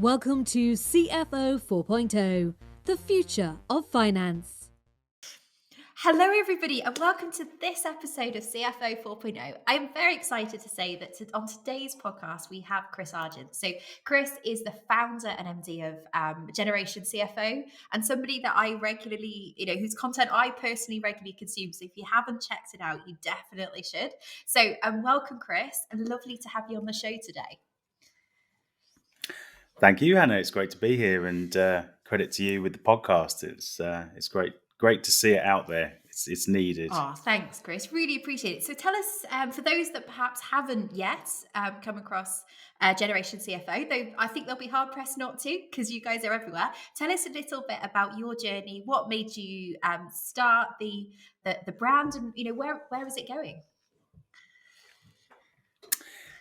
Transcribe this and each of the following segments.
Welcome to CFO 4.0, the future of finance. Hello, everybody, and welcome to this episode of CFO 4.0. I'm very excited to say that on today's podcast, we have Chris Argent. So, Chris is the founder and MD of Generation CFO, and somebody that I regularly, whose content I personally regularly consume. So, if you haven't checked it out, you definitely should. So, welcome, Chris, and lovely to have you on the show today. Thank you, Hannah. It's great to be here, and credit to you with the podcast. It's great to see it out there. It's needed. Oh, thanks, Chris. Really appreciate it. So tell us, for those that perhaps haven't yet come across Generation CFO, though I think they'll be hard pressed not to because you guys are everywhere. Tell us a little bit about your journey. What made you start the brand, and where is it going?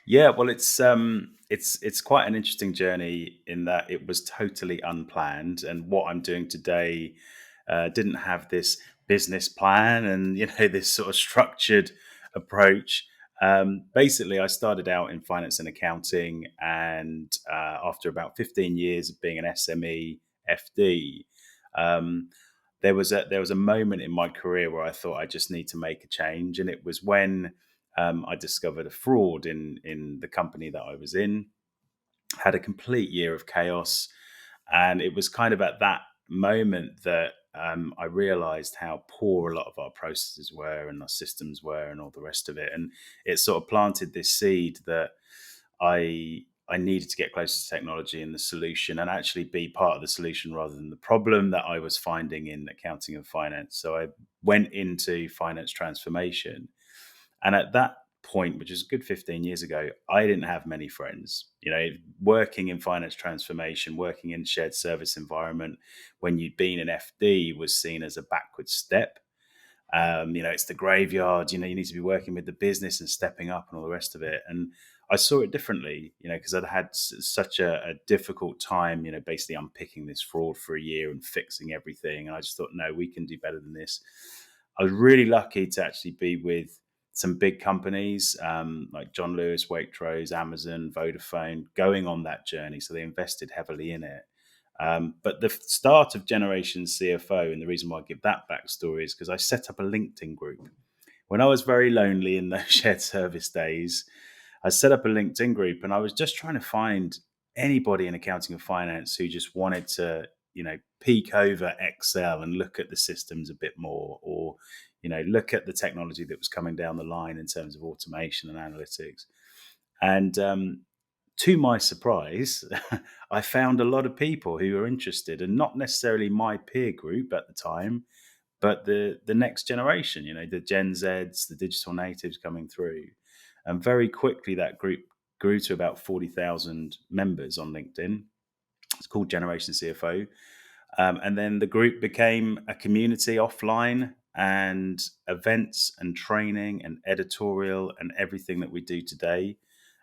Yeah, well, it's quite an interesting journey in that it was totally unplanned, and what I'm doing today didn't have this business plan and this sort of structured approach. Basically, I started out in finance and accounting, and after about 15 years of being an SME FD, um, there was a moment in my career where I thought I just need to make a change, and it was when I discovered a fraud in the company that I was in. Had a complete year of chaos, and it was kind of at that moment that I realized how poor a lot of our processes were and our systems were and all the rest of it. And it sort of planted this seed that I needed to get closer to technology and the solution, and actually be part of the solution rather than the problem that I was finding in accounting and finance. So I went into finance transformation, and at that point, which is a good 15 years ago, I didn't have many friends. Working in finance transformation, working in shared service environment, when you'd been an FD was seen as a backward step. It's the graveyard. You need to be working with the business and stepping up and all the rest of it. And I saw it differently, because I'd had such a difficult time, basically unpicking this fraud for a year and fixing everything. And I just thought, no, we can do better than this. I was really lucky to actually be with some big companies like John Lewis, Waitrose, Amazon, Vodafone, going on that journey. So they invested heavily in it. But the start of Generation CFO, and the reason why I give that backstory is because I set up a LinkedIn group. When I was very lonely in those shared service days, I set up a LinkedIn group, and I was just trying to find anybody in accounting and finance who just wanted to, peek over Excel and look at the systems a bit more, or, look at the technology that was coming down the line in terms of automation and analytics. And to my surprise, I found a lot of people who were interested, and not necessarily my peer group at the time, but the next generation, the Gen Zs, the digital natives coming through. And very quickly, that group grew to about 40,000 members on LinkedIn. It's called Generation CFO. And then the group became a community offline, and events and training and editorial and everything that we do today.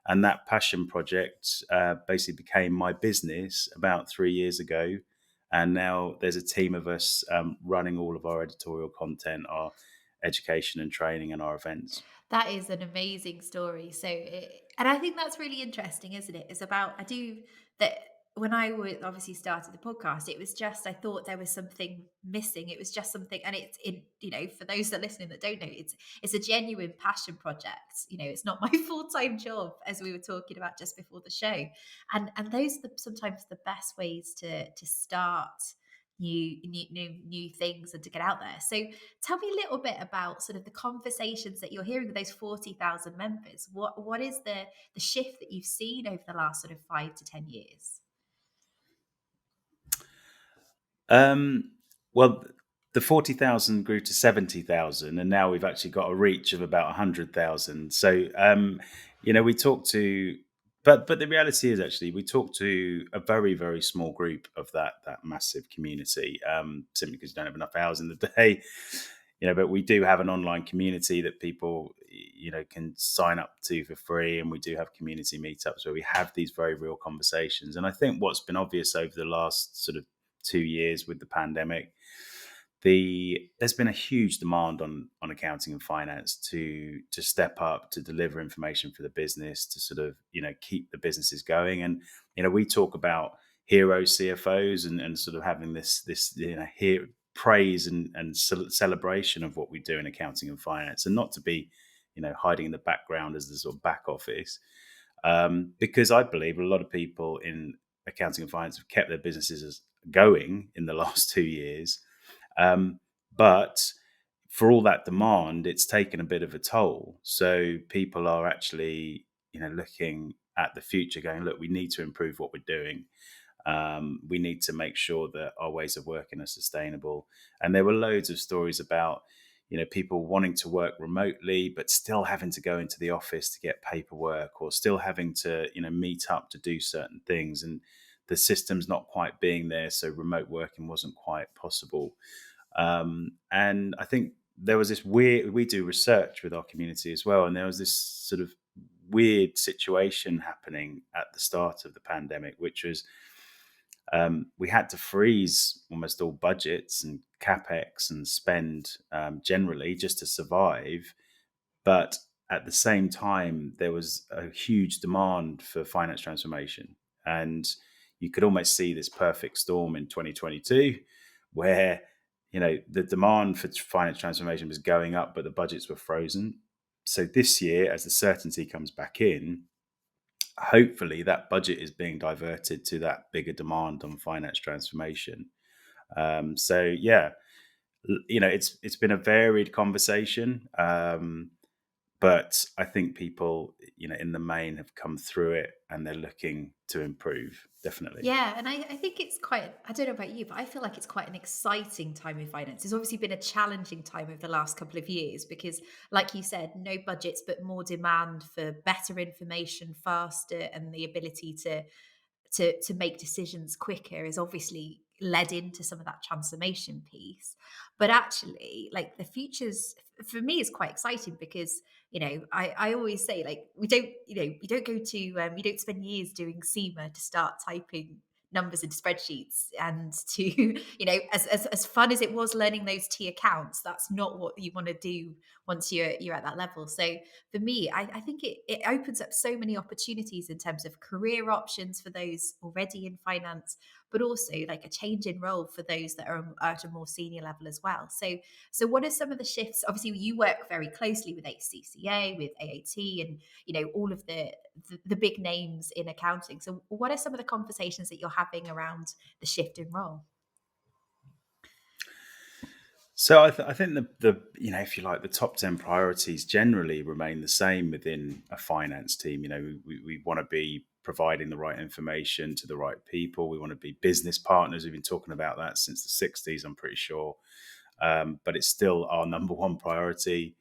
And that passion project basically became my business about 3 years ago. And now there's a team of us running all of our editorial content, our education and training, and our events. That is an amazing story. And I think that's really interesting, isn't it? It's about, I do that when I would obviously started the podcast, it was just, I thought there was something missing. It was just something, and for those that are listening that don't know, it's a genuine passion project. It's not my full-time job, as we were talking about just before the show. And those are sometimes the best ways to start new things and to get out there. So tell me a little bit about sort of the conversations that you're hearing with those 40,000 members. What is the shift that you've seen over the last sort of 5 to 10 years? Well, the 40,000 grew to 70,000, and now we've actually got a reach of about 100,000. So, we talk to, but the reality is actually we talk to a very, very small group of that massive community, simply because you don't have enough hours in the day. But we do have an online community that people, can sign up to for free, and we do have community meetups where we have these very real conversations. And I think what's been obvious over the last sort of 2 years with the pandemic, there's been a huge demand on accounting and finance to step up, to deliver information for the business, to sort of keep the businesses going. And we talk about hero CFOs and sort of having this praise and celebration of what we do in accounting and finance, and not to be hiding in the background as the sort of back office. Because I believe a lot of people in accounting and finance have kept their businesses going in the last 2 years. But for all that demand, it's taken a bit of a toll. So people are actually, looking at the future going, look, we need to improve what we're doing. We need to make sure that our ways of working are sustainable. And there were loads of stories about, people wanting to work remotely, but still having to go into the office to get paperwork, or still having to, meet up to do certain things. And the system's not quite being there. So remote working wasn't quite possible. And I think there was this we do research with our community as well. And there was this sort of weird situation happening at the start of the pandemic, which was we had to freeze almost all budgets and capex and spend generally just to survive. But at the same time, there was a huge demand for finance transformation. And you could almost see this perfect storm in 2022 where, the demand for finance transformation was going up, but the budgets were frozen. So this year, as the certainty comes back in, hopefully that budget is being diverted to that bigger demand on finance transformation. So yeah, it's been a varied conversation, but I think people, in the main have come through it and they're looking to improve, definitely. Yeah, and I think it's quite, I don't know about you, but I feel like it's quite an exciting time in finance. It's obviously been a challenging time over the last couple of years because, like you said, no budgets, but more demand for better information faster, and the ability to make decisions quicker is obviously led into some of that transformation piece. But actually, like, the futures for me is quite exciting because, I always say, like, we don't, you don't go to you don't spend years doing SEMA to start typing numbers into spreadsheets, and to as fun as it was learning those T accounts, that's not what you want to do once you're at that level. So for me, I think it opens up so many opportunities in terms of career options for those already in finance, but also like a change in role for those that are at a more senior level as well. So what are some of the shifts? Obviously, you work very closely with HCCA, with AAT, and all of the big names in accounting. So what are some of the conversations that you're having around the shift in role? So I think the if you like, the top 10 priorities generally remain the same within a finance team. We want to be providing the right information to the right people. We want to be business partners. We've been talking about that since the 60s, I'm pretty sure. But it's still our number one priority.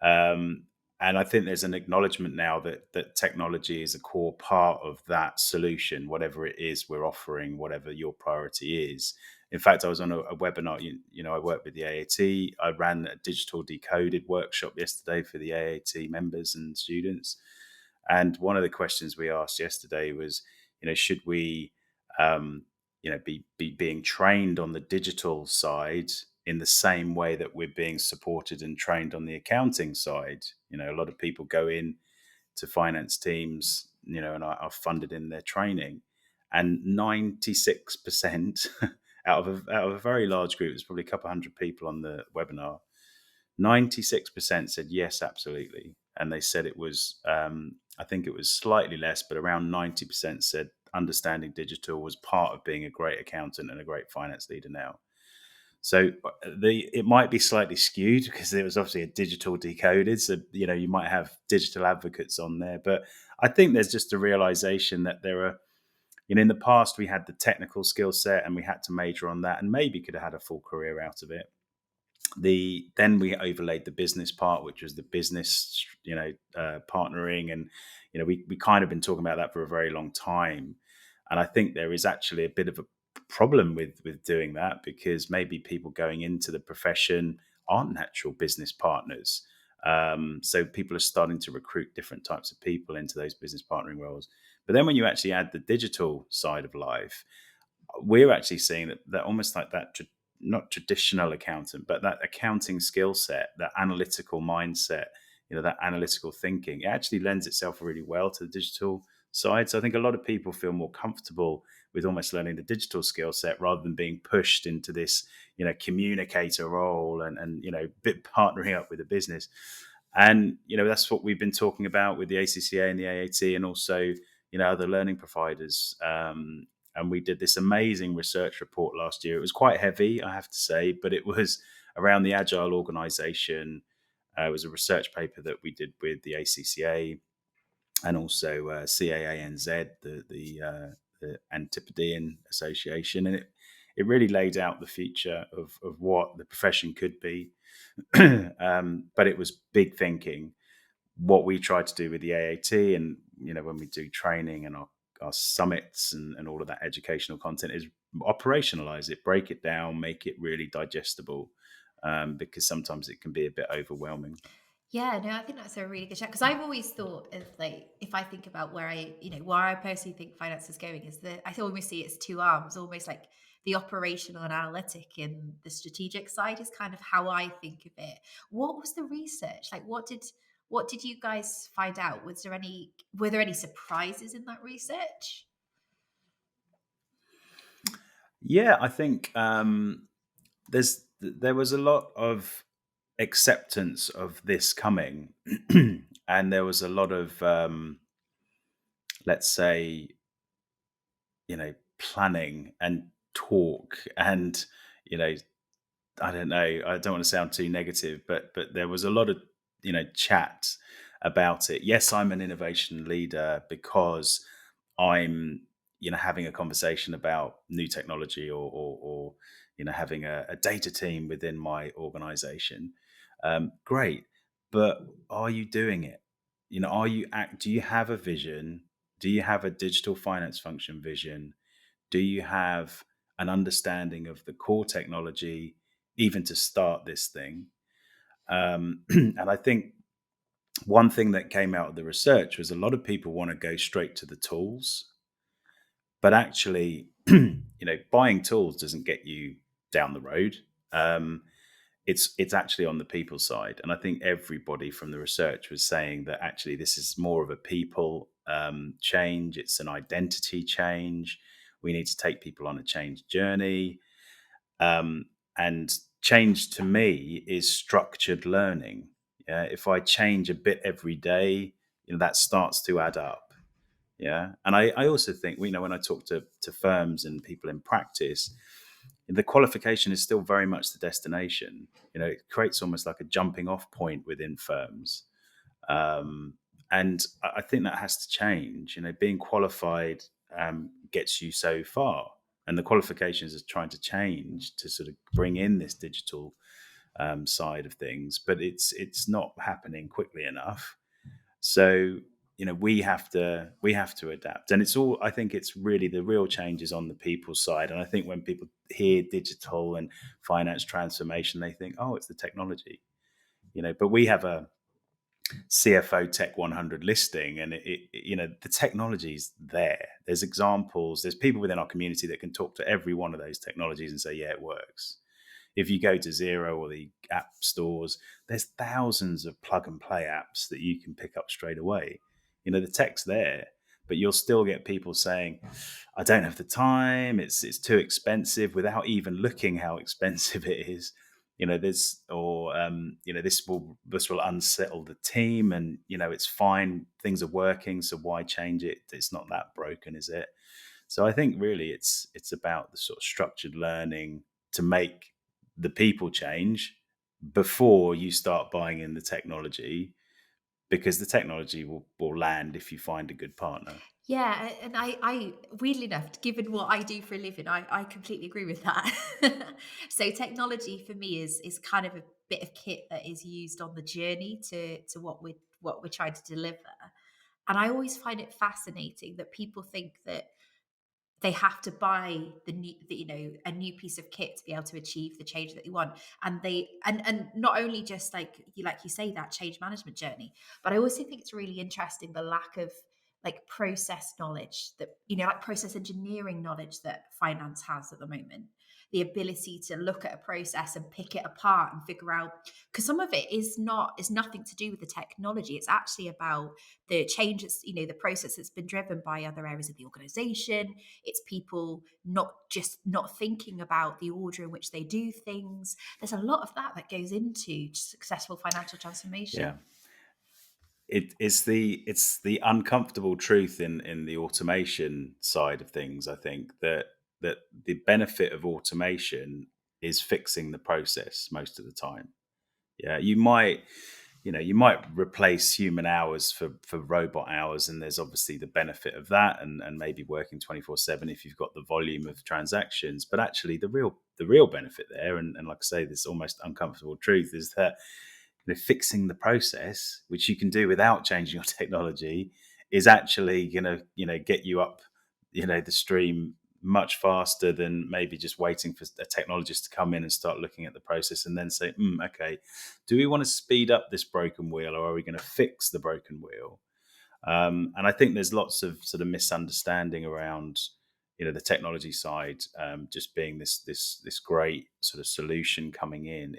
And I think there's an acknowledgement now that technology is a core part of that solution, whatever it is we're offering, whatever your priority is. In fact, I was on a webinar. I work with the AAT. I ran a digital decoded workshop yesterday for the AAT members and students. And one of the questions we asked yesterday was, should we, be being trained on the digital side in the same way that we're being supported and trained on the accounting side? A lot of people go in to finance teams, and are funded in their training, and 96% out of a very large group, there's probably a couple hundred people on the webinar, 96% said yes, absolutely. And they said it was, I think it was slightly less, but around 90% said understanding digital was part of being a great accountant and a great finance leader now. So it might be slightly skewed because there was obviously a digital decoded. So, you might have digital advocates on there. But I think there's just a realization that there are, in the past, we had the technical skill set and we had to major on that and maybe could have had a full career out of it. Then we overlaid the business part, which was the business, partnering. And, we kind of been talking about that for a very long time. And I think there is actually a bit of a problem with doing that, because maybe people going into the profession aren't natural business partners. So people are starting to recruit different types of people into those business partnering roles. But then when you actually add the digital side of life, we're actually seeing that almost like that, not traditional accountant, but that accounting skill set, that analytical mindset, that analytical thinking, it actually lends itself really well to the digital side. So I think a lot of people feel more comfortable with almost learning the digital skill set rather than being pushed into this, communicator role and bit partnering up with a business. And that's what we've been talking about with the ACCA and the AAT, and also other learning providers. And we did this amazing research report last year. It was quite heavy, I have to say, but it was around the agile organization. It was a research paper that we did with the ACCA and also CAANZ, the Antipodean Association, and it really laid out the future of what the profession could be. But it was big thinking. What we try to do with the AAT, and when we do training and our summits and all of that educational content, is operationalize it, break it down, make it really digestible, because sometimes it can be a bit overwhelming. Yeah, no, I think that's a really good chat, because I've always thought of, like, if I think about where I personally think finance is going, is that I almost see it's two arms, almost like the operational and analytic and the strategic side is kind of how I think of it. What was the research? Like, what did you guys find out? Were there any surprises in that research? Yeah, I think there was a lot of acceptance of this coming, and there was a lot of let's say planning and talk and you know I don't know. I don't want to sound too negative, but there was a lot of chat about it. Yes, I'm an innovation leader because I'm having a conversation about new technology, or having a data team within my organization. Great, but are you doing it? Are you do you have a vision? Do you have a digital finance function vision? Do you have an understanding of the core technology, even to start this thing? And I think one thing that came out of the research was a lot of people want to go straight to the tools, but actually, buying tools doesn't get you down the road. Um, it's actually on the people side, and I think everybody from the research was saying that actually this is more of a people change. It's an identity change. We need to take people on a change journey. And change to me is structured learning. Yeah, if I change a bit every day, that starts to add up. Yeah, and I also think when I talk to firms and people in practice, the qualification is still very much the destination. It creates almost like a jumping off point within firms. Um, and I think that has to change. Being qualified gets you so far, and the qualifications are trying to change to sort of bring in this digital side of things, but it's not happening quickly enough. So we have to adapt, and it's all. I think it's really the real change is on the people side. And I think when people hear digital and finance transformation, they think, oh, it's the technology. But we have a CFO Tech 100 listing, and the technology's there. There's examples. There's people within our community that can talk to every one of those technologies and say, yeah, it works. If you go to Xero or the app stores, there's thousands of plug and play apps that you can pick up straight away. The tech's there, but you'll still get people saying, I don't have the time, it's too expensive, without even looking how expensive it is. This, or this will unsettle the team, and it's fine, things are working, so why change it? It's not that broken, is it? So I think really it's about the sort of structured learning to make the people change before you start buying in the technology, because the technology will land if you find a good partner. Yeah, and I weirdly enough, given what I do for a living, I completely agree with that. So technology for me is kind of a bit of kit that is used on the journey to what we're trying to deliver. And I always find it fascinating that people think that they have to buy a new piece of kit to be able to achieve the change that they want. And and not only just like you say, that change management journey, but I also think it's really interesting the lack of like process knowledge that, like process engineering knowledge that finance has at the moment. The ability to look at a process and pick it apart and figure out, because some of it is nothing to do with the technology. It's actually about the changes, the process that's been driven by other areas of the organization. It's people not thinking about the order in which they do things. There's a lot of that goes into successful financial transformation. Yeah. It's the uncomfortable truth in the automation side of things. I think that the benefit of automation is fixing the process most of the time. Yeah, you might replace human hours for robot hours, and there's obviously the benefit of that, and maybe working 24/7 if you've got the volume of transactions. But actually, the real benefit there, and like I say, this almost uncomfortable truth is that fixing the process, which you can do without changing your technology, is actually going to get you up the stream much faster than maybe just waiting for a technologist to come in and start looking at the process and then say, okay, do we want to speed up this broken wheel, or are we going to fix the broken wheel? And I think there's lots of sort of misunderstanding around the technology side, just being this great sort of solution coming in.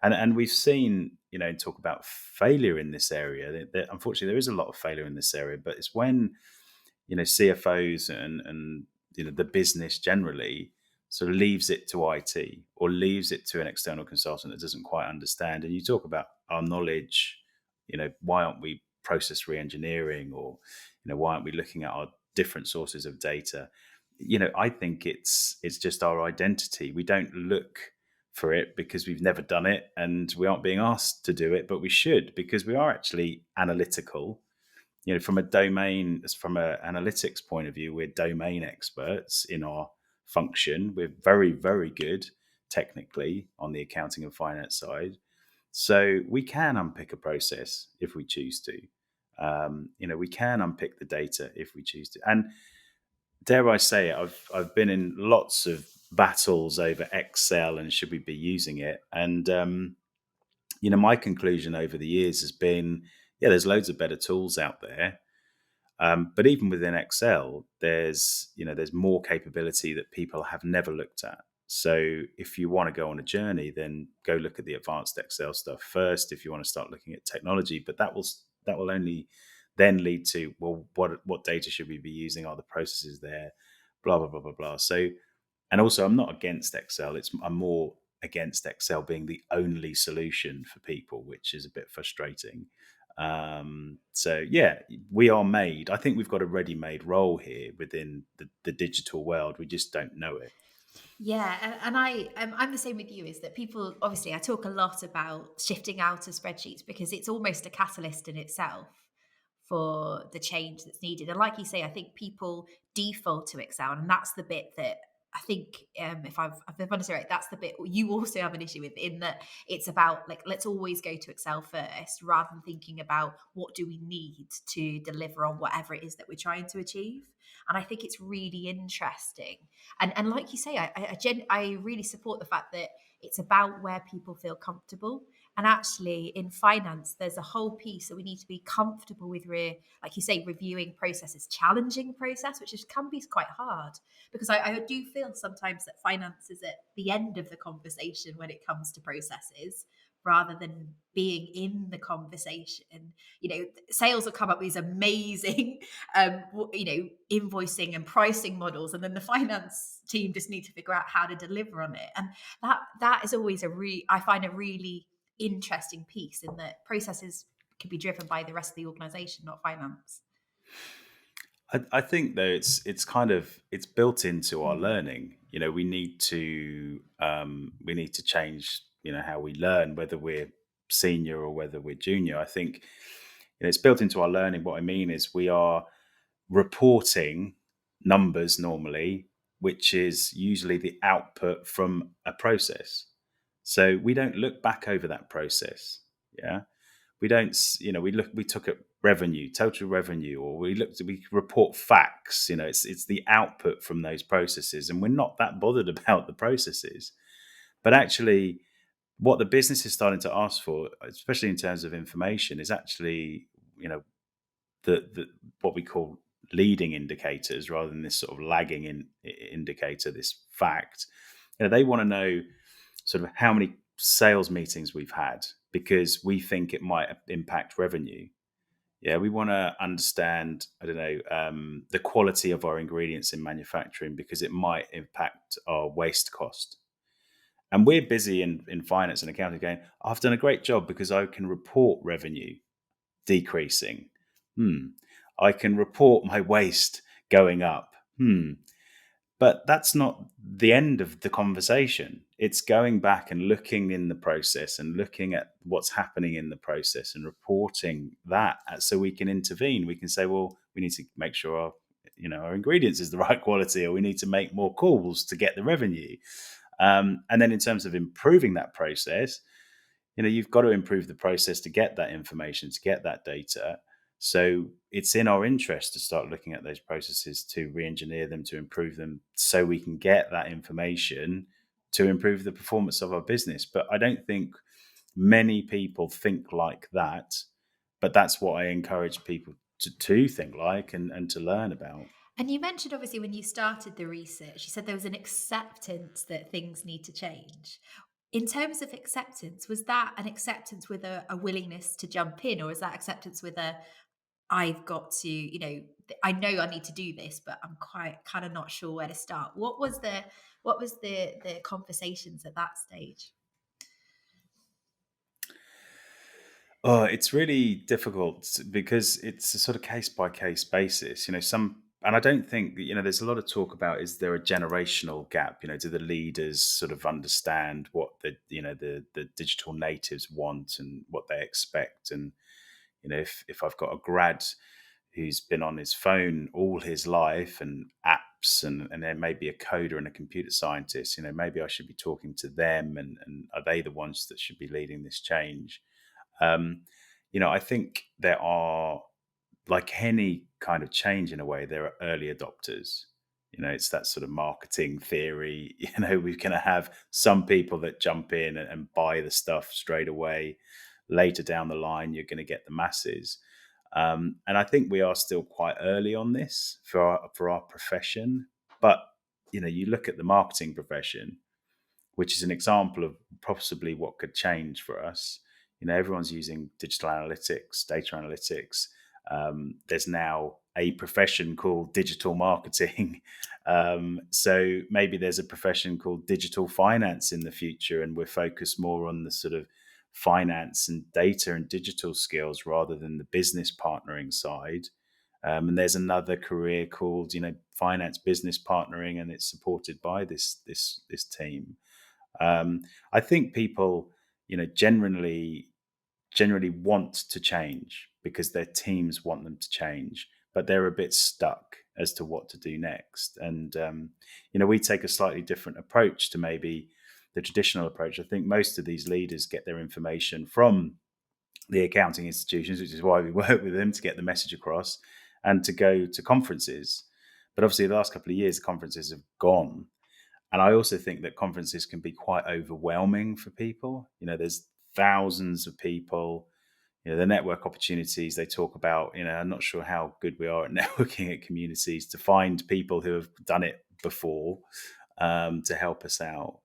And we've seen talk about failure in this area. Unfortunately, there is a lot of failure in this area, but it's when CFOs and the business generally sort of leaves it to IT or leaves it to an external consultant that doesn't quite understand. And you talk about our knowledge, why aren't we process re-engineering, or why aren't we looking at our different sources of data? I think it's just our identity. We don't look for it because we've never done it and we aren't being asked to do it, but we should, because we are actually analytical. From an analytics point of view, we're domain experts in our function. We're very, very good technically on the accounting and finance side. So we can unpick a process if we choose to. We can unpick the data if we choose to. And dare I say it, I've been in lots of battles over Excel and should we be using it. And my conclusion over the years has been, there's loads of better tools out there. But even within Excel, there's more capability that people have never looked at. So if you want to go on a journey, then go look at the advanced Excel stuff first if you want to start looking at technology. But that will only then lead to, well, what data should we be using? Are the processes there? Blah, blah, blah, blah, blah. So, and also I'm not against Excel. I'm more against Excel being the only solution for people, which is a bit frustrating. So yeah, we are made. I think we've got a ready-made role here within the digital world. We just don't know it. Yeah, and I'm the same with you. Is that people, obviously I talk a lot about shifting out of spreadsheets because it's almost a catalyst in itself for the change that's needed. And like you say, I think people default to Excel, and that's the bit that I think, if I've understood right, that's the bit you also have an issue with, in that it's about, like, let's always go to Excel first rather than thinking about what do we need to deliver on whatever it is that we're trying to achieve. And I think it's really interesting. And like you say, I really support the fact that it's about where people feel comfortable. And actually, in finance, there's a whole piece that we need to be comfortable with, like you say, reviewing processes, challenging process, which can be quite hard. Because I do feel sometimes that finance is at the end of the conversation when it comes to processes, rather than being in the conversation. Sales will come up with these amazing, invoicing and pricing models, and then the finance team just need to figure out how to deliver on it. And that is always I find a really interesting piece, in that processes can be driven by the rest of the organization, not finance. I think though it's built into our learning. We need to change how we learn, whether we're senior or whether we're junior. I think it's built into our learning. What I mean is we are reporting numbers normally, which is usually the output from a process. So we don't look back over that process. Yeah. We don't, we took at revenue, total revenue, or we report facts. It's the output from those processes, and we're not that bothered about the processes. But actually, what the business is starting to ask for, especially in terms of information, is actually, the what we call leading indicators rather than this sort of lagging indicator, this fact. They want to know sort of how many sales meetings we've had because we think it might impact revenue. Yeah, we want to understand, I don't know, the quality of our ingredients in manufacturing because it might impact our waste cost. And we're busy in finance and accounting going, I've done a great job because I can report revenue decreasing. I can report my waste going up. But that's not the end of the conversation. It's going back and looking in the process and looking at what's happening in the process and reporting that so we can intervene. We can say, well, we need to make sure our ingredients is the right quality, or we need to make more calls to get the revenue. And then in terms of improving that process, you've got to improve the process to get that information, to get that data. So it's in our interest to start looking at those processes, to re-engineer them, to improve them, so we can get that information to improve the performance of our business. But I don't think many people think like that. But that's what I encourage people to think like and to learn about. And you mentioned, obviously, when you started the research, you said there was an acceptance that things need to change. In terms of acceptance, was that an acceptance with a willingness to jump in, or is that acceptance with I've got to, I know I need to do this, but I'm quite kind of not sure where to start? What was the conversations at that stage? Oh, it's really difficult because it's a sort of case by case basis. And I don't think there's a lot of talk about, is there a generational gap? Do the leaders sort of understand what the digital natives want and what they expect? And if I've got a grad who's been on his phone all his life and apps, and there may be a coder and a computer scientist, maybe I should be talking to them, and are they the ones that should be leading this change? Um, I think there are, like any kind of change in a way, there are early adopters. It's that sort of marketing theory. We're going to have some people that jump in and buy the stuff straight away. Later down the line, you're going to get the masses. And I think we are still quite early on this for our profession. But, you look at the marketing profession, which is an example of possibly what could change for us. Everyone's using digital analytics, data analytics. There's now a profession called digital marketing. So maybe there's a profession called digital finance in the future, and we're focused more on the sort of finance and data and digital skills rather than the business partnering side. And there's another career called, finance business partnering, and it's supported by this team. I think people, generally want to change because their teams want them to change, but they're a bit stuck as to what to do next. And we take a slightly different approach to maybe the traditional approach. I think most of these leaders get their information from the accounting institutions, which is why we work with them to get the message across and to go to conferences. But obviously, the last couple of years, conferences have gone. And I also think that conferences can be quite overwhelming for people. There's thousands of people. The network opportunities they talk about, I'm not sure how good we are at networking at communities to find people who have done it before, to help us out.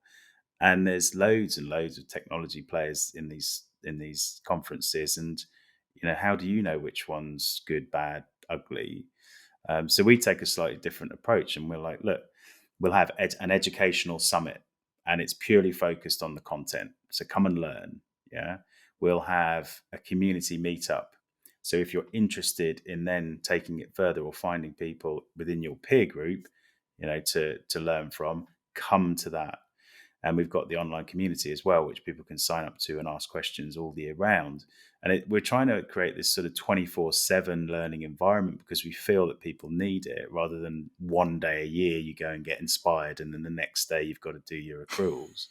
And there's loads and loads of technology players in these conferences. And, how do you know which one's good, bad, ugly? So we take a slightly different approach, and we're like, look, we'll have an educational summit, and it's purely focused on the content. So come and learn. Yeah. We'll have a community meetup. So if you're interested in then taking it further or finding people within your peer group, to learn from, come to that. And we've got the online community as well, which people can sign up to and ask questions all the year round. And we're trying to create this sort of 24/7 learning environment because we feel that people need it, rather than one day a year you go and get inspired and then the next day you've got to do your accruals.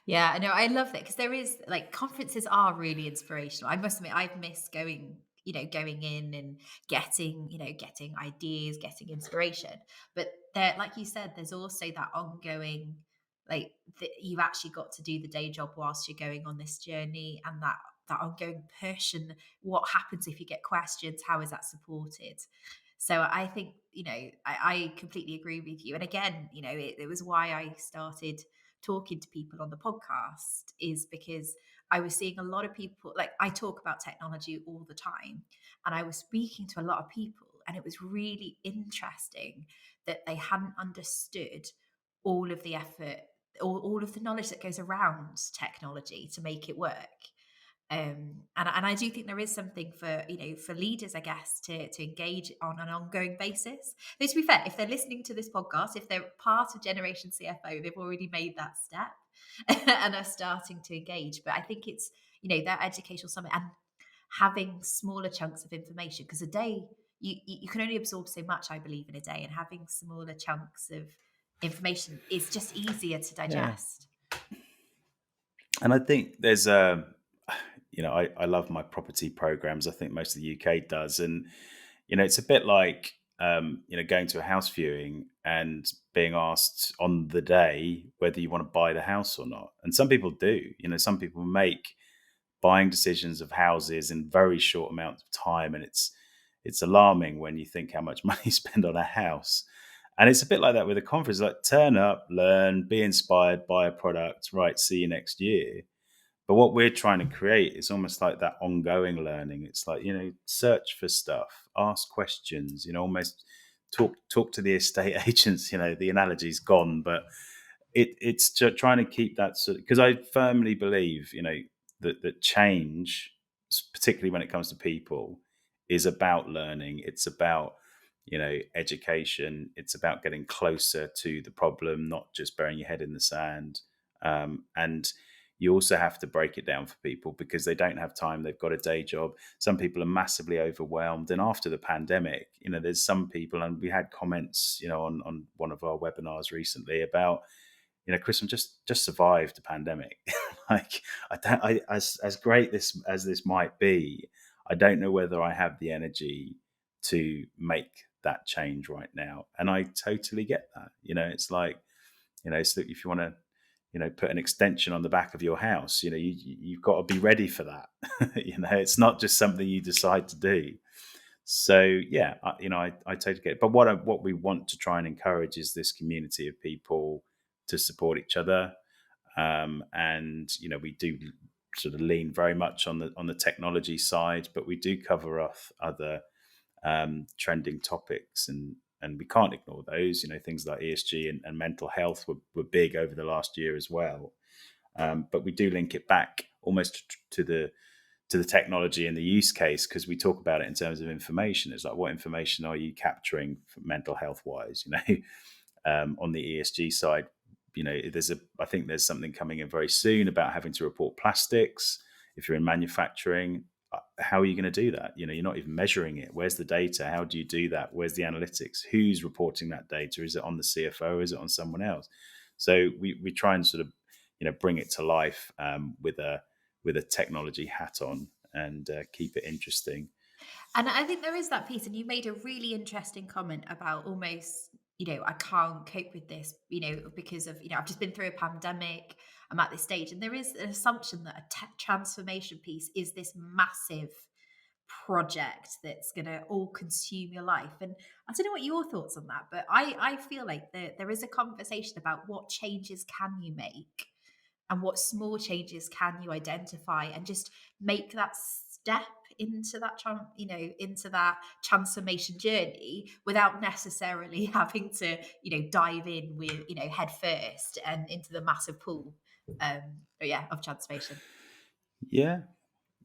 Yeah, I know. I love that because there is, like, conferences are really inspirational. I must admit, I've missed going in and getting ideas, getting inspiration. But there, like you said, there's also that ongoing, like, that you've actually got to do the day job whilst you're going on this journey, and that that ongoing push, and what happens if you get questions, how is that supported? So I think, I completely agree with you. And again, it was why I started talking to people on the podcast, is because I was seeing a lot of people, like I talk about technology all the time, and I was speaking to a lot of people, and it was really interesting that they hadn't understood all of the effort, all of the knowledge that goes around technology to make it work. And I do think there is something for, for leaders, I guess, to engage on an ongoing basis. Though, to be fair, if they're listening to this podcast, if they're part of Generation CFO, they've already made that step and are starting to engage. But I think it's, that educational summit and having smaller chunks of information, because a day, you can only absorb so much, I believe, in a day, and having smaller chunks of information is just easier to Yeah. digest. And I think there's I love my property programs. I think most of the UK does. And, it's a bit like, going to a house viewing and being asked on the day whether you want to buy the house or not. And some people do, some people make buying decisions of houses in very short amounts of time. And it's alarming when you think how much money you spend on a house. And it's a bit like that with a conference, like turn up, learn, be inspired, buy a product, right, see you next year. But what we're trying to create is almost like that ongoing learning. It's like, search for stuff, ask questions, almost talk to the estate agents. The analogy's gone, but it's trying to keep that sort of, because I firmly believe, that change, particularly when it comes to people, is about learning. It's about, education. It's about getting closer to the problem, not just burying your head in the sand. And you also have to break it down for people because they don't have time. They've got a day job. Some people are massively overwhelmed. And after the pandemic, there's some people, and we had comments, on one of our webinars recently about, Chris, I'm just survived the pandemic. Like, as great as this might be, I don't know whether I have the energy to make that change right now. And I totally get that. It's like, so if you want to, put an extension on the back of your house, you've got to be ready for that. It's not just something you decide to do. So yeah, I totally get it. But what we want to try and encourage is this community of people to support each other. And we do sort of lean very much on the technology side, but we do cover off other trending topics, and we can't ignore those. Things like ESG and mental health were big over the last year as well. But we do link it back almost to the technology and the use case, because we talk about it in terms of information. It's like, what information are you capturing for mental health wise? On the ESG side, I think there's something coming in very soon about having to report plastics if you're in manufacturing. How are you going to do that? You're not even measuring it. Where's the data? How do you do that? Where's the analytics? Who's reporting that data? Is it on the CFO? Is it on someone else? So we try and sort of bring it to life with a technology hat on, and keep it interesting. And I think there is that piece, and you made a really interesting comment about almost, I can't cope with this, because of, I've just been through a pandemic, I'm at this stage. And there is an assumption that a tech transformation piece is this massive project that's going to all consume your life. And I don't know what your thoughts on that, but I feel like there is a conversation about what changes can you make, and what small changes can you identify, and just make that step into that into that transformation journey without necessarily having to dive in with head first and into the massive pool of transformation. Yeah.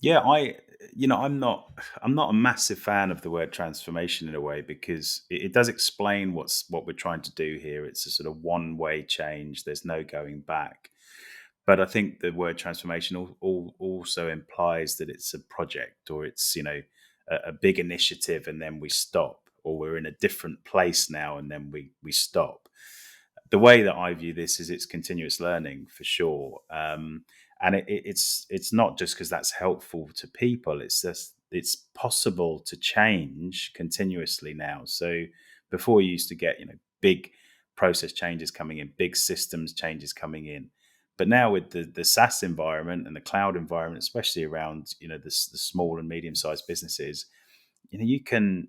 Yeah, I'm not a massive fan of the word transformation in a way, because it does explain what we're trying to do here. It's a sort of one-way change. There's no going back. But I think the word transformation also implies that it's a project, or it's a big initiative, and then we stop, or we're in a different place now and then we stop. The way that I view this is it's continuous learning for sure. And it's not just because that's helpful to people. It's just it's possible to change continuously now. So before you used to get big process changes coming in, big systems changes coming in, But now with the SaaS environment and the cloud environment, especially around the small and medium sized businesses, you can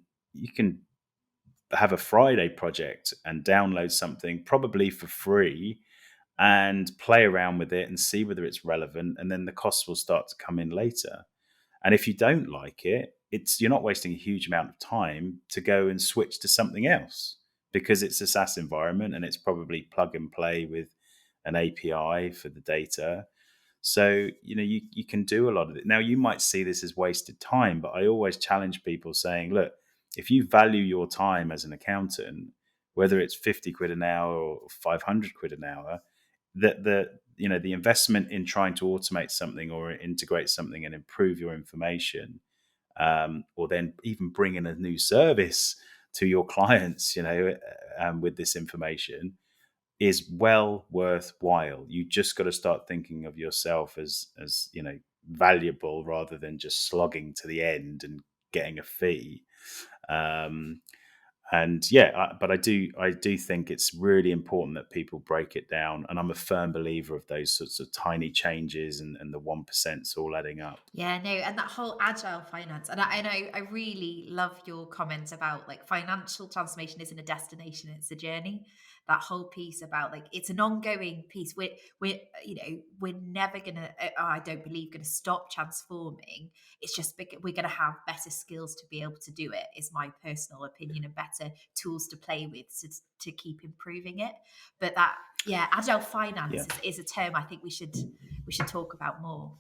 have a Friday project and download something probably for free and play around with it and see whether it's relevant, and then the costs will start to come in later. And if you don't like it, you're not wasting a huge amount of time to go and switch to something else, because it's a SaaS environment and it's probably plug and play with an API for the data. So, you can do a lot of it. Now, you might see this as wasted time, but I always challenge people saying, look, if you value your time as an accountant, whether it's 50 quid an hour or 500 quid an hour, that the investment in trying to automate something or integrate something and improve your information, or then even bring in a new service to your clients, with this information, is well worthwhile. You just got to start thinking of yourself as valuable, rather than just slogging to the end and getting a fee. But I do think it's really important that people break it down, and I'm a firm believer of those sorts of tiny changes and the 1% all adding up. Yeah, no, and that whole agile finance, and I really love your comment about like financial transformation isn't a destination, it's a journey. That whole piece about like it's an ongoing piece. We're never gonna, I don't believe, gonna stop transforming. It's just we're gonna have better skills to be able to do it. Is my personal opinion, and better tools to play with to keep improving it. But that, yeah, agile finance Yeah. is a term I think we should talk about more.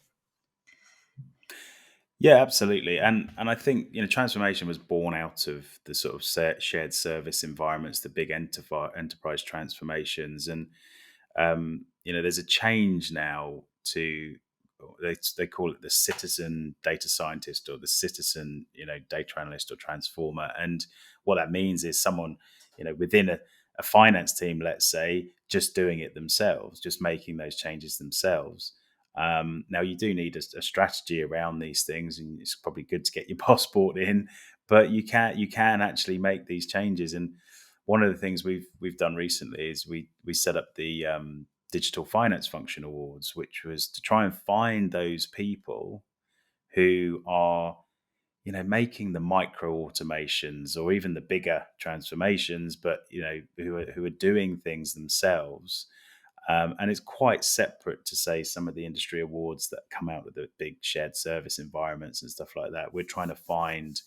Yeah, absolutely. And I think, transformation was born out of the sort of shared service environments, the big enterprise transformations. And, there's a change now to, they call it the citizen data scientist, or the citizen, data analyst or transformer. And what that means is someone, within a finance team, let's say, just doing it themselves, just making those changes themselves. Now, you do need a strategy around these things, and it's probably good to get your passport in, but you can actually make these changes. And one of the things we've done recently is we set up the Digital Finance Function Awards, which was to try and find those people who are making the micro automations or even the bigger transformations, but who are doing things themselves. And it's quite separate to, say, some of the industry awards that come out with the big shared service environments and stuff like that. We're trying to find,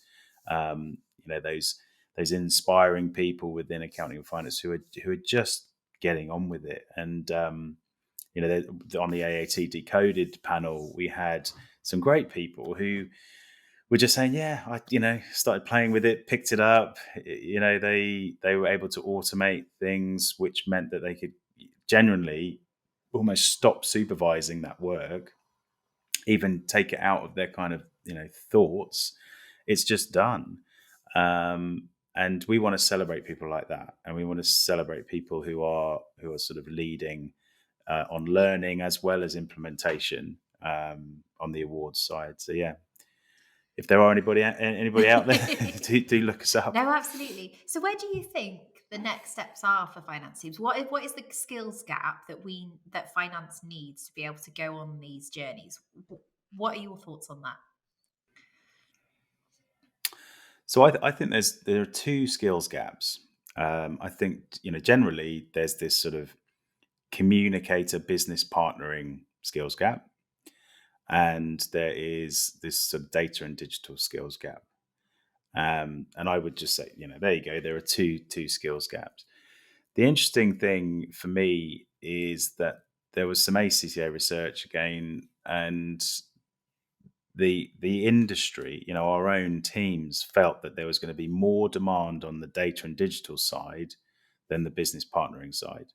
those inspiring people within accounting and finance who are just getting on with it. And on the AAT Decoded panel, we had some great people who were just saying, yeah, I started playing with it, picked it up. They were able to automate things, which meant that they could genuinely almost stop supervising that work, even take it out of their kind of thoughts. It's just done. And we want to celebrate people like that, and we want to celebrate people who are sort of leading on learning as well as implementation on the awards side. So yeah, if there are anybody out there, do look us up. No, absolutely. So where do you think the next steps are for finance teams? What is the skills gap that finance needs to be able to go on these journeys? What are your thoughts on that? So I think there are two skills gaps. I think generally there's this sort of communicator business partnering skills gap, and there is this sort of data and digital skills gap. And I would just say, there you go. There are two skills gaps. The interesting thing for me is that there was some ACCA research again, and the industry, our own teams, felt that there was going to be more demand on the data and digital side than the business partnering side.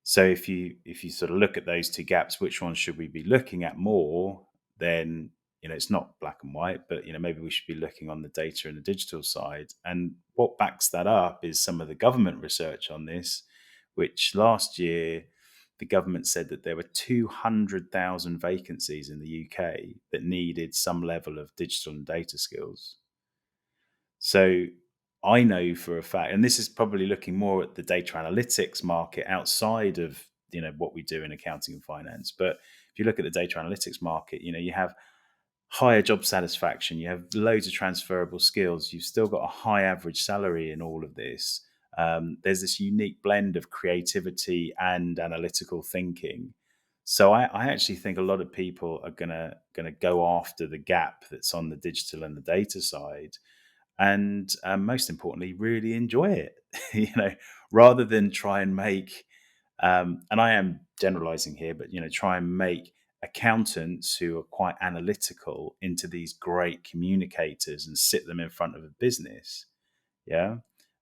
So if you sort of look at those two gaps, which one should we be looking at more? Then it's not black and white, but maybe we should be looking on the data and the digital side. And what backs that up is some of the government research on this, which last year the government said that there were 200,000 vacancies in the UK that needed some level of digital and data skills. So I know for a fact, and this is probably looking more at the data analytics market outside of what we do in accounting and finance. But if you look at the data analytics market, you have higher job satisfaction, you have loads of transferable skills, you've still got a high average salary in all of this. There's this unique blend of creativity and analytical thinking. So I actually think a lot of people are gonna go after the gap that's on the digital and the data side, and most importantly, really enjoy it. Rather than try and make, and I am generalizing here, but try and make accountants who are quite analytical into these great communicators and sit them in front of a business. Yeah.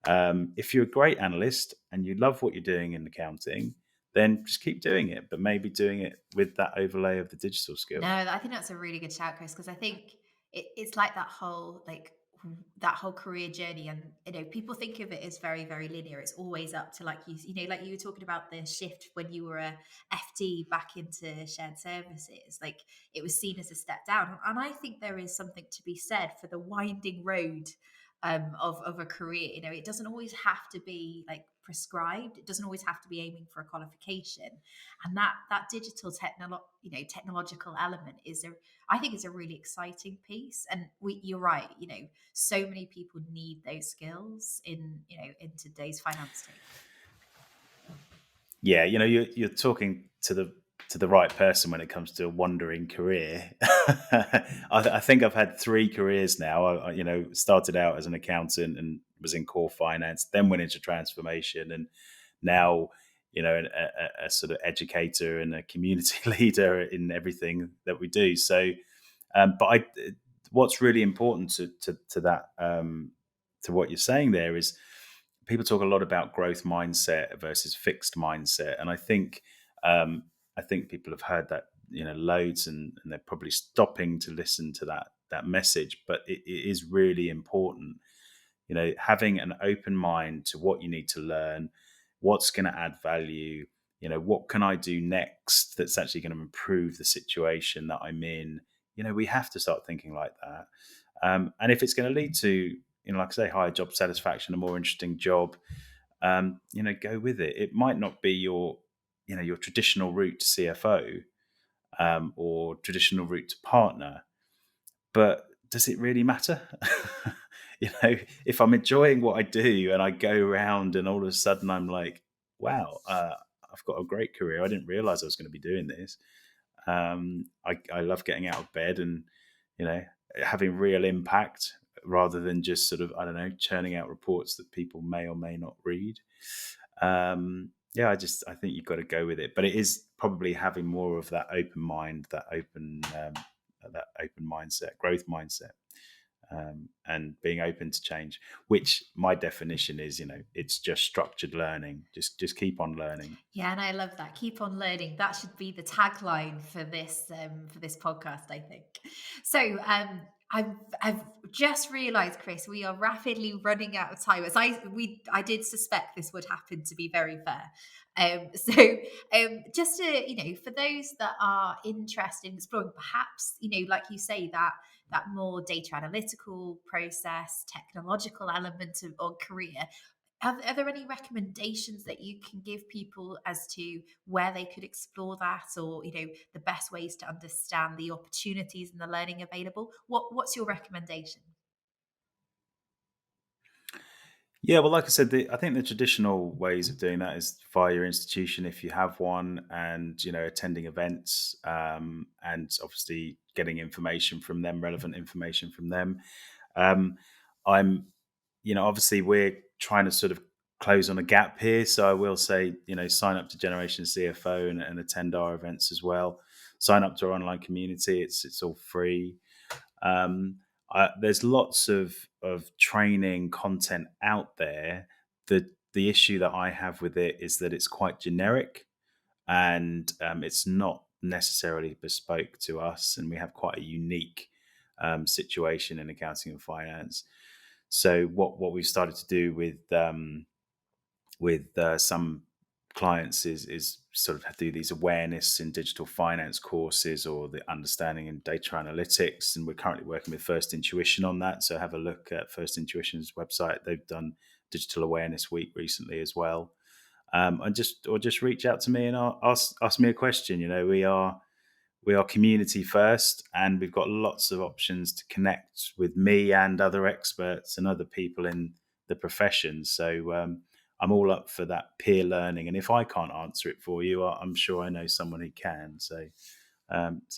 If you're a great analyst and you love what you're doing in accounting, then just keep doing it, but maybe doing it with that overlay of the digital No, skills. I think that's a really good shout, Chris, because I think it's like that whole career journey, and people think of it as very, very linear. It's always up to, like like you were talking about the shift when you were a FD back into shared services. Like, it was seen as a step down, and I think there is something to be said for the winding road of a career. It doesn't always have to be like prescribed. It doesn't always have to be aiming for a qualification, and that digital technological element I think is a really exciting piece. And you're right, so many people need those skills in today's finance team. Yeah, you're talking to the right person when it comes to a wandering career. I think I've had 3 careers now. Started out as an accountant and was in core finance, then went into transformation, and now a sort of educator and a community leader in everything that we do. So, but what's really important to that, to what you're saying there, is people talk a lot about growth mindset versus fixed mindset, and I think people have heard that loads, and they're probably stopping to listen to that message. But it is really important, having an open mind to what you need to learn, what's going to add value. What can I do next that's actually going to improve the situation that I'm in? We have to start thinking like that. And if it's going to lead to, like I say, higher job satisfaction, a more interesting job, go with it. It might not be your traditional route to CFO, or traditional route to partner, but does it really matter? If I'm enjoying what I do and I go around and all of a sudden I'm like, wow, I've got a great career. I didn't realize I was going to be doing this. I love getting out of bed and, having real impact rather than just sort of, I don't know, churning out reports that people may or may not read. I think you've got to go with it, but it is probably having more of that open mind, that open mindset, growth mindset, and being open to change. Which my definition is, it's just structured learning. Just keep on learning. Yeah, and I love that. Keep on learning. That should be the tagline for this podcast, I think. So, I've just realised, Chris, we are rapidly running out of time. As I did suspect this would happen, to be very fair. Just to for those that are interested in exploring, perhaps like you say, that more data analytical process, technological element of career. Are there any recommendations that you can give people as to where they could explore that, or the best ways to understand the opportunities and the learning available? What's your recommendation? Yeah, well, like I said, I think the traditional ways of doing that is via your institution if you have one, and attending events, and obviously getting information from them, relevant information from them. I'm, obviously we're trying to sort of close on a gap here, so I will say, sign up to Generation CFO and attend our events as well. Sign up to our online community; it's all free. There's lots of training content out there. The issue that I have with it is that it's quite generic, and it's not necessarily bespoke to us, and we have quite a unique situation in accounting and finance. So what we've started to do with some clients is sort of do these awareness in digital finance courses, or the understanding in data analytics, and we're currently working with First Intuition on that. So have a look at First Intuition's website. They've done Digital Awareness Week recently as well. and just reach out to me and ask me a question. We are community first, and we've got lots of options to connect with me and other experts and other people in the profession. So I'm all up for that peer learning, and if I can't answer it for you, I'm sure I know someone who can. So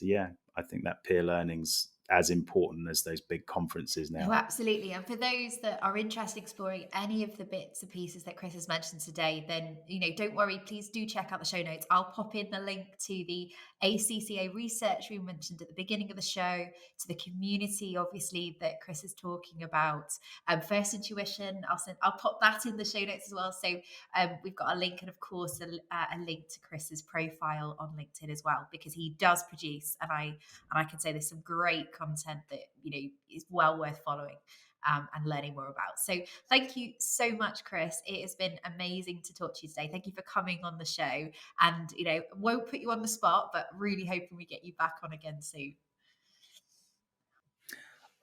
yeah, I think that peer learning's as important as those big conferences No, now. absolutely. And for those that are interested in exploring any of the bits and pieces that Chris has mentioned today, then, don't worry, please do check out the show notes. I'll pop in the link to the ACCA research we mentioned at the beginning of the show, to the community, obviously, that Chris is talking about. First Intuition, I'll pop that in the show notes as well. So we've got a link, and of course, a link to Chris's profile on LinkedIn as well, because he does produce, and I can say there's some great content that is well worth following and learning more about. So thank you so much, Chris. It has been amazing to talk to you today. Thank you for coming on the show, and won't put you on the spot, but really hoping we get you back on again soon.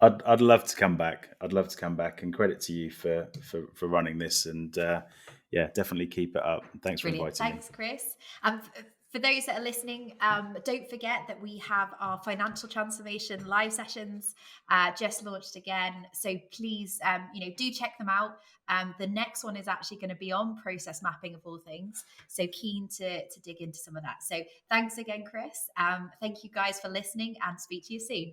I'd love to come back. I'd love to come back, and credit to you for running this. And yeah, definitely keep it up. Thanks for Brilliant. inviting Thanks, Chris. For those that are listening, don't forget that we have our financial transformation live sessions just launched again. So please, do check them out. The next one is actually going to be on process mapping of all things. So keen to dig into some of that. So thanks again, Chris. Thank you guys for listening, and speak to you soon.